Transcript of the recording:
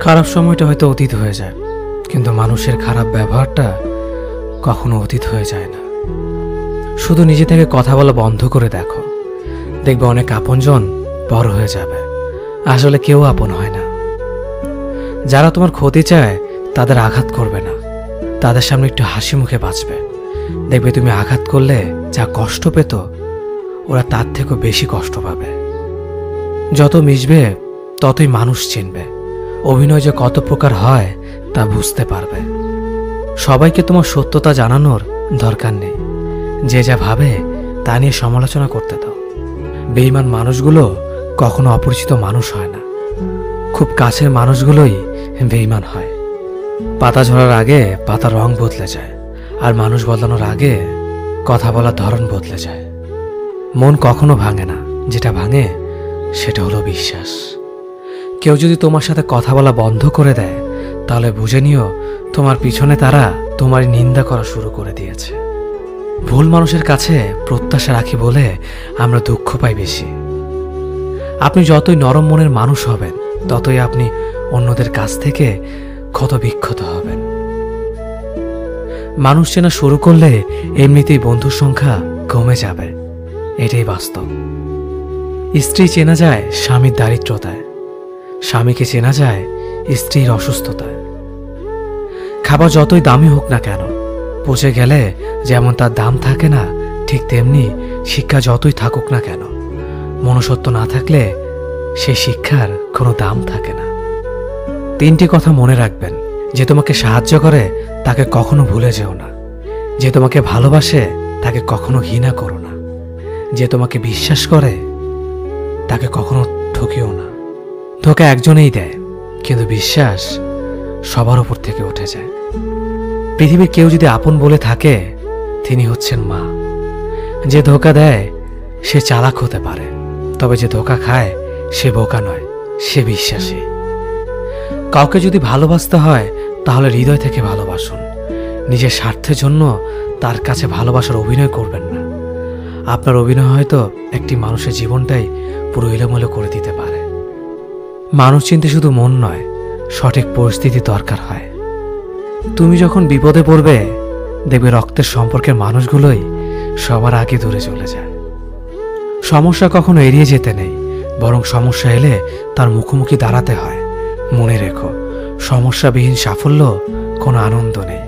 খারাপ সময়টা হয়তো অতীত হয়ে যায়, কিন্তু মানুষের খারাপ ব্যবহারটা কখনো অতীত হয়ে যায় না। শুধু নিজে থেকে কথা বলা বন্ধ করে দেখো, দেখবে অনেক আপনজন বড় হয়ে যাবে। আসলে কেউ আপন হয় না। যারা তোমার ক্ষতি চায় তাদের আঘাত করবে না, তাদের সামনে একটু হাসি মুখে বাঁচবে। দেখবে তুমি আঘাত করলে যা কষ্ট পেত, ওরা তার থেকেও বেশি কষ্ট পাবে। যত মিশবে ততই মানুষ চিনবে, অভিনয় যে কত প্রকার হয় তা বুঝতে পারবে। সবাইকে তোমার সত্যতা জানানোর দরকার নেই, যে যা ভাবে তা নিয়ে সমালোচনা করতে দাও। বেঈমান মানুষগুলো কখনো অপরিচিত মানুষ হয় না, খুব কাছের মানুষগুলোই বেঈমান হয়। পাতা ঝরার আগে পাতার রং বদলে যায়, আর মানুষ বদলানোর আগে কথা বলার ধরন বদলে যায়। মন কখনো ভাঙে না, যেটা ভাঙে সেটা হলো বিশ্বাস। কেউ যদি তোমার সাথে কথা বলা বন্ধ করে দেয়, তাহলে বুঝে নিও তোমার পিছনে তারা তোমার নিন্দা করা শুরু করে দিয়েছে। ভুল মানুষের কাছে প্রত্যাশা রাখি বলে আমরা দুঃখ পাই বেশি। আপনি যতই নরম মনের মানুষ হবেন, ততই আপনি অন্যদের কাছ থেকে ক্ষত বিক্ষত হবেন। মানুষ চেনা শুরু করলে এমনিতেই বন্ধুর সংখ্যা কমে যাবে, এটাই বাস্তব। স্ত্রী চেনা যায় স্বামীর দারিদ্রতায়, স্বামীকে চেনা যায় স্ত্রীর অসুস্থতায়। খাবার যতই দামি হোক না কেন, পচে গেলে যেমন তার দাম থাকে না, ঠিক তেমনি শিক্ষা যতই থাকুক না কেন, মনুষ্যত্ব না থাকলে সে শিক্ষার কোনো দাম থাকে না। 3টি কথা মনে রাখবেন: যে তোমাকে সাহায্য করে তাকে কখনো ভুলে যেও না, যে তোমাকে ভালোবাসে তাকে কখনো ঘৃণা করো না, যে তোমাকে বিশ্বাস করে তাকে কখনো ঠকিও না। ধোঁকা একজনেই দেয়, কিন্তু বিশ্বাস সবার উপর থেকে উঠে যায়। পৃথিবীর কেউ যদি আপন বলে থাকে, তিনি হচ্ছেন মা। যে ধোঁকা দেয় সে চালাক হতে পারে, তবে যে ধোঁকা খায় সে বোকা নয়, সে বিশ্বাসী। কাউকে যদি ভালোবাসতে হয় তাহলে হৃদয় থেকে ভালোবাসুন। নিজের স্বার্থের জন্য তার কাছে ভালোবাসার অভিনয় করবেন না। আপনার অভিনয় হয়তো একটি মানুষের জীবনটাই পুরো এলোমেলো করে দিতে পারে। মানুষ চিনতে শুধু মন নয়, সঠিক পরিস্থিতি দরকার হয়। তুমি যখন বিপদে পড়বে, দেখবে রক্তের সম্পর্কের মানুষগুলোই সবার আগে দূরে চলে যায়। সমস্যা কখনো এড়িয়ে যেতে নেই, বরং সমস্যা এলে তার মুখোমুখি দাঁড়াতে হয়। মনে রেখো, সমস্যাবিহীন সাফল্য কোনো আনন্দ নেই।